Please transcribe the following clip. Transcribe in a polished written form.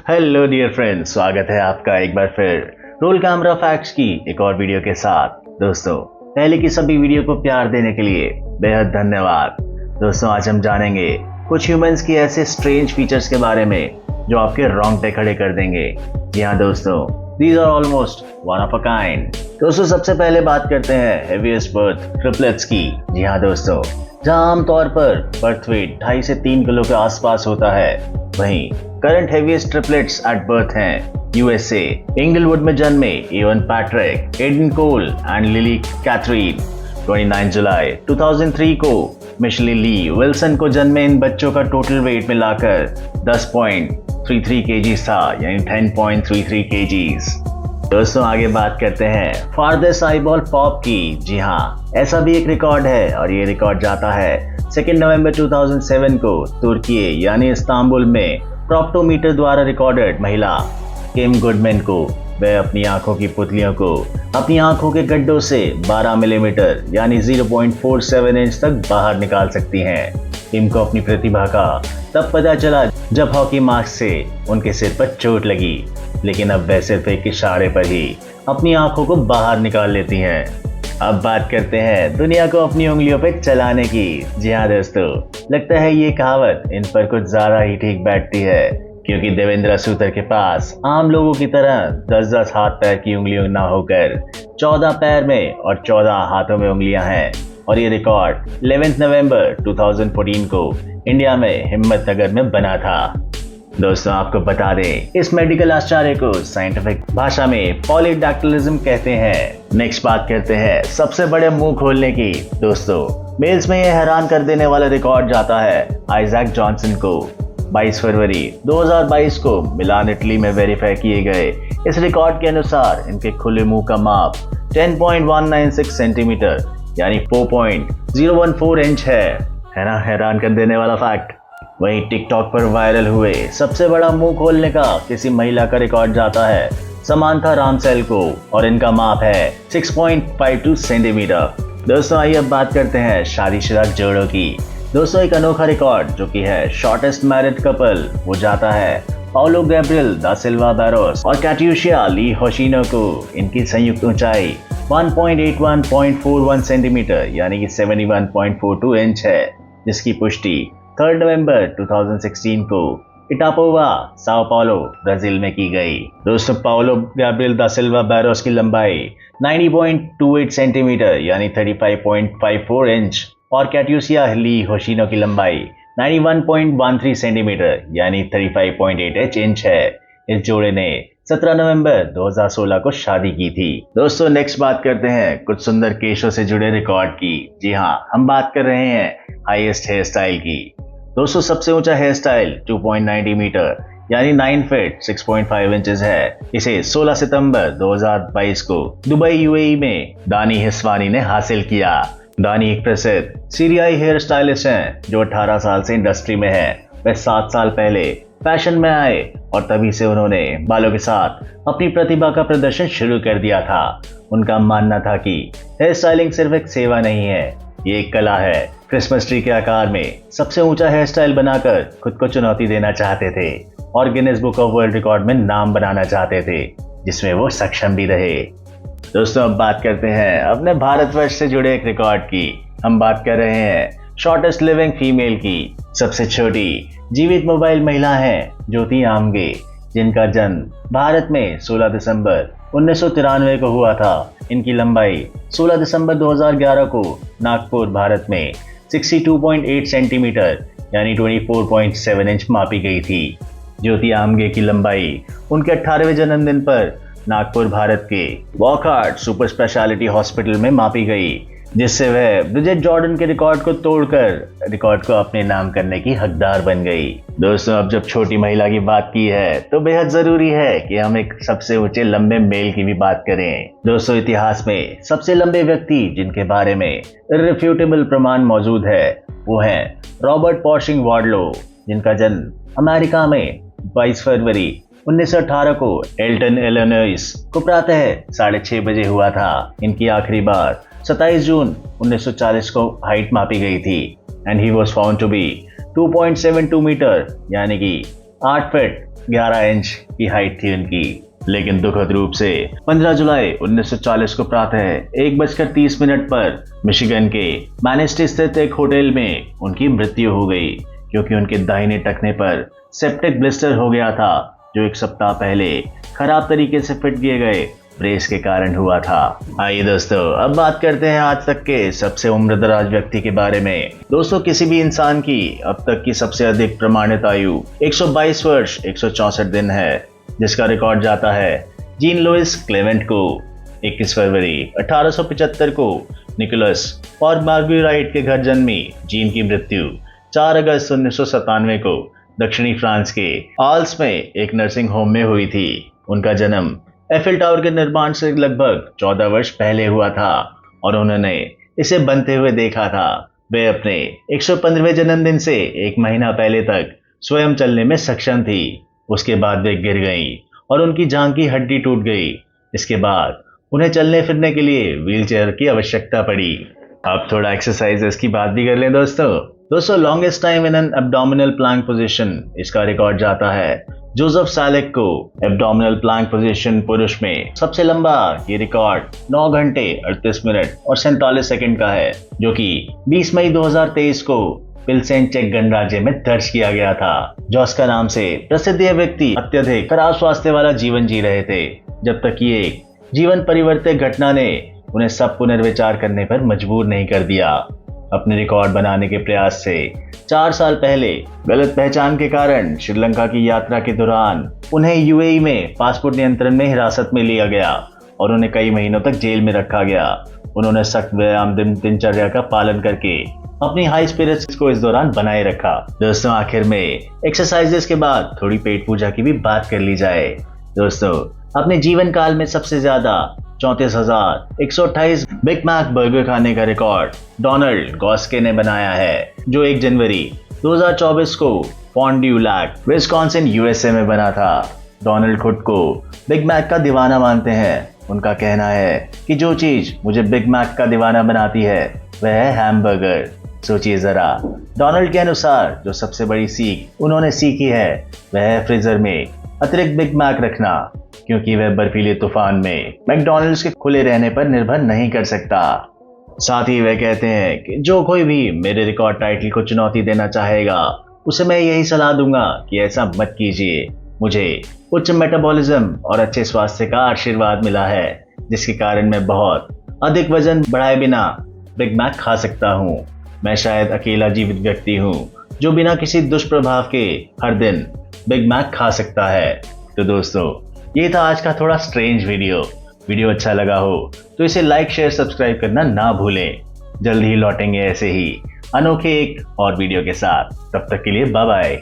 Hello dear friends, स्वागत है आपका एक बार फिर रोल कैमरा फैक्ट्स की एक और वीडियो के साथ। दोस्तों, पहले की सभी वीडियो को प्यार देने के लिए बेहद धन्यवाद। दोस्तों, आज हम जानेंगे कुछ ह्यूमंस की ऐसे स्ट्रेंज फीचर्स के बारे में जो आपके रोंगटे खड़े कर देंगे। जी हाँ दोस्तों, these are almost one of a kind. दोस्तों, सबसे पहले बात करते हैं हेवीएस्ट बर्थ ट्रिपलेट्स की। जी हाँ दोस्तों, जहां आमतौर पर बर्थ वेट 2.5 से 3 किलो के आसपास होता है, वहीं current heaviest triplets at birth हैं यूएसए इंगलवुड में जन्मे Evan Patrick, Aidan Cole and Lily Catherine. 29 जुलाई 2003 को मिशेली ली विल्सन को जन्मे इन बच्चों का टोटल वेट मिलाकर 10.33 केजीज था, यानी 10.33 केजीज। दोस्तों, आगे बात करते हैं फारदेस्ट आईबॉल पॉप की। जी हाँ, ऐसा भी एक रिकॉर्ड है और ये रिकॉर्ड जाता है 2 नवंबर 2007 को तुर्की यानी इस्तांबुल में प्रॉप्टोमीटर द्वारा रिकॉर्डेड महिला किम गुडमैन को। वह अपनी आंखों की पुतलियों को अपनी आंखों के गड्ढों से 12 मिलीमीटर यानी 0.47 इंच तक बाहर निकाल सकती हैं। किम को अपनी प्रतिभा का तब पता चला जब हॉकी मास्क से उनके सिर पर चोट लगी, लेकिन अब वह सिर्फ एक इशारे पर ही अपनी आंखों को बाहर निकाल लेती हैं। अब बात करते हैं दुनिया को अपनी उंगलियों पे चलाने की। जी हाँ दोस्तों, लगता है ये कहावत इन पर कुछ ज्यादा ही ठीक बैठती है, क्योंकि देवेंद्र सूतर के पास आम लोगों की तरह 10-10 हाथ पैर की उंगलियां ना होकर 14 पैर में और 14 हाथों में उंगलियां हैं। और ये रिकॉर्ड 11 नवंबर 2014 को इंडिया में हिम्मतनगर में बना था। दोस्तों, आपको बता दें, इस मेडिकल आश्चर्य को साइंटिफिक भाषा में पॉलीडैक्टिलिज्म कहते हैं। नेक्स्ट बात करते हैं सबसे बड़े मुंह खोलने की। दोस्तों, मेल्स में यह हैरान कर देने वाला रिकॉर्ड जाता है आइजैक जॉनसन को। 22 फरवरी 2022 को मिलान इटली में वेरीफाई किए गए इस रिकॉर्ड के अनुसार इनके खुले मुंह का माप 10.196 सेंटीमीटर यानी 4.014 इंच है ना, हैरान कर देने वाला फैक्ट। वहीं टिकटॉक पर वायरल हुए सबसे बड़ा मुंह खोलने का किसी महिला का रिकॉर्ड जाता है समांथा रामसेल को, और इनका माप है 6.52 सेंटीमीटर। दोस्तों, आइए अब बात करते हैं शादीशुदा जोड़ों की। दोस्तों, एक अनोखा रिकॉर्ड जो कि है शॉर्टेस्ट मैरिड कपल, वो जाता है पाउलो गैब्रियल दा सिल्वा बैरोस और कैट्यूशिया ली होशिनो को। इनकी संयुक्त ऊंचाई 1.81.41 सेंटीमीटर यानी कि 71.42 इंच है, जिसकी पुष्टि 3 नवंबर 2016 को इटापोवा, साओ पाउलो, ब्राजील में की गई। दोस्तों, पाउलो गैब्रियल दा सिल्वा बैरोस की लंबाई 90.28 सेंटीमीटर यानी 35.54 इंच और कैट्यूसिया ली होशिनो की लंबाई 91.13 सेंटीमीटर यानी 35.88 इंच है। इस जोड़े ने 17 नवंबर 2016 को शादी की थी। दोस्तों, नेक्स्ट बात करते हैं कुछ सुंदर केशों से जुड़े रिकॉर्ड की। जी हाँ, हम बात कर रहे हैं हाईएस्ट हेयर स्टाइल की। दोस्तों, सबसे ऊंचा हेयर स्टाइल 2.90 मीटर यानी 9 फीट 6.5 इंचेस है। इसे 16 सितंबर 2022 को दुबई यूएई में दानी हिस्वानी ने हासिल किया। दानी एक प्रसिद्ध सीरियाई हेयर स्टाइलिस्ट हैं जो 18 साल से इंडस्ट्री में है। वह 7 साल पहले फैशन में आए और तभी से उन्होंने बालों के साथ अपनी प्रतिभा का प्रदर्शन शुरू कर दिया था। उनका मानना था कि हेयर स्टाइलिंग सिर्फ एक सेवा नहीं है, ये एक कला है। क्रिसमस ट्री के आकार में सबसे ऊंचा हेयर स्टाइल बनाकर खुद को चुनौती देना चाहते थे और Guinness book of world record में नाम बनाना चाहते थे, जिसमें वो सक्षम भी रहे। दोस्तों, अब बात करते हैं अपने भारतवर्ष से जुड़े एक रिकॉर्ड की। हम बात कर रहे हैं शॉर्टेस्ट लिविंग फीमेल की। सबसे छोटी जीवित मोबाइल महिला है ज्योति आमगे, जिनका जन्म भारत में 16 दिसंबर 1993 को हुआ था। इनकी लंबाई 16 दिसंबर 2011 को नागपुर, भारत में 62.8 सेंटीमीटर यानी 24.7 इंच मापी गई थी। ज्योति आमगे की लंबाई उनके 18वें जन्मदिन पर नागपुर, भारत के वॉकहार्ट सुपर स्पेशलिटी हॉस्पिटल में मापी गई, जिससे वह ब्रिजेट जॉर्डन के रिकॉर्ड को तोड़कर रिकॉर्ड को अपने नाम करने की हकदार बन गई। दोस्तों, अब जब छोटी महिला की बात की है तो बेहद जरूरी है कि हम एक सबसे ऊंचे लंबे मेल की भी बात करें। दोस्तों, इतिहास में सबसे लंबे व्यक्ति जिनके बारे में इररिफ्यूटेबल प्रमाण मौजूद है वो है रॉबर्ट पॉर्शिंग वार्डलो, जिनका जन्म अमेरिका में 22 फरवरी 1918 को एल्टन, इलिनॉइस को प्रातः 6:30 बजे हुआ था। इनकी आखिरी बार 27 जून 1940 को हाइट मापी गई थी and he was found to be 2.72 metre यानी कि 8 फीट 11 इंच की हाइट थी उनकी। लेकिन दुखद रूप से 15 जुलाई 1940 को प्रातः 1:30 पर मिशिगन के मैनेस्टी स्थित एक होटल में उनकी मृत्यु हो गई, क्योंकि उनके दाहिने टखने पर सेप्टिक ब्लिस्टर हो गया था, जो एक सप्ताह पहले खराब तरीके से फिट किए गए ब्रेस के कारण हुआ था। आइए दोस्तों, अब बात करते हैं आज तक के सबसे उम्रदराज व्यक्ति के बारे में। दोस्तों, किसी भी इंसान की अब तक की सबसे अधिक प्रमाणित आयु 122 वर्ष 164 दिन है, जिसका रिकॉर्ड जाता है जीन लुइस क्लेमेंट को। 21 फरवरी 1875 को निकोलस और मार्गवी राइट के घर जन्मी जीन की मृत्यु 4 अगस्त 1997 को दक्षिणी फ्रांस के आल्स में एक नर्सिंग होम में हुई थी। उनका जन्म एफिल टावर के निर्माण से लगभग 14 वर्ष पहले हुआ था और उन्होंने इसे बनते हुए देखा था। वे अपने 115वें जन्मदिन से एक महीना पहले तक स्वयं चलने में सक्षम थी। उसके बाद वे गिर गईं और उनकी जांघ की हड्डी टूट गई। इसके बाद उन्हें चलने फिरने के लिए व्हीलचेयर की आवश्यकता पड़ी। अब थोड़ा एक्सरसाइजेस की बात भी कर लें दोस्तों, longest time in an abdominal plank position, इसका रिकॉर्ड जाता है जोसेफ सालेक को। एब्डोमिनल प्लैंक पोजीशन पुरुष में सबसे लंबा ये रिकॉर्ड 9 घंटे 38 मिनट और 47 सेकंड का है, जो कि 20 मई 2023 को पिल्सेन चेक गणराज्य में दर्ज किया गया था। जॉस्का नाम से प्रसिद्ध ये व्यक्ति अत्यधिक खराब स्वास्थ्य वाला जीवन जी रहे थे, जब तक कि एक जीवन परिवर्तक घटना ने उन्हें सब पुनर्विचार करने पर मजबूर नहीं कर दिया। अपने रिकॉर्ड बनाने के प्रयास से 4 साल पहले गलत पहचान के कारण श्रीलंका की यात्रा के दौरान उन्हें यूएई में पासपोर्ट नियंत्रण में हिरासत में लिया गया और उन्हें कई महीनों तक जेल में रखा गया। उन्होंने सख्त व्यायाम दिनचर्या का पालन करके अपनी हाई स्पिरिट्स को इस दौरान बनाए रखा। दोस्तों, आखिर में एक्सरसाइजेस के बाद थोड़ी पेट पूजा की भी बात कर ली जाए। दोस्तों, अपने जीवन काल में सबसे ज्यादा 34,128 बिग मैक बर्गर खाने का रिकॉर्ड डोनाल्ड गॉस्के ने बनाया है, जो 1 जनवरी 2024 को फॉन्ड्यू लैक विस्कॉन्सिन यूएसए में बना था। डोनाल्ड खुद को बिग मैक का दीवाना मानते हैं। उनका कहना है कि जो चीज मुझे बिग मैक का दीवाना बनाती है वह है हैमबर्गर। सोचिए जरा, डोनाल्ड के अनुसार जो सबसे बड़ी सीख उन्होंने सीखी है वह है फ्रीजर में अतिरिक्त बिग मैक रखना, क्योंकि वह बर्फीले तूफान में मैकडॉनल्ड्स के खुले रहने पर निर्भर नहीं कर सकता। साथ ही वह कहते हैं कि जो कोई भी मेरे रिकॉर्ड टाइटल को चुनौती देना चाहेगा, उसे मैं यही सलाह दूंगा कि ऐसा मत कीजिए। मुझे उच्च मेटाबॉलिज्म और अच्छे स्वास्थ्य का आशीर्वाद मिला है, जिसके कारण मैं बहुत अधिक वजन बढ़ाए बिना बिग मैक खा सकता हूँ। मैं शायद अकेला जीवित व्यक्ति हूँ जो बिना किसी दुष्प्रभाव के हर दिन बिग मैक खा सकता है। तो दोस्तों, ये था आज का थोड़ा स्ट्रेंज वीडियो अच्छा लगा हो तो इसे लाइक शेयर सब्सक्राइब करना ना भूलें। जल्द ही लौटेंगे ऐसे ही अनोखे एक और वीडियो के साथ। तब तक के लिए बाय बाय।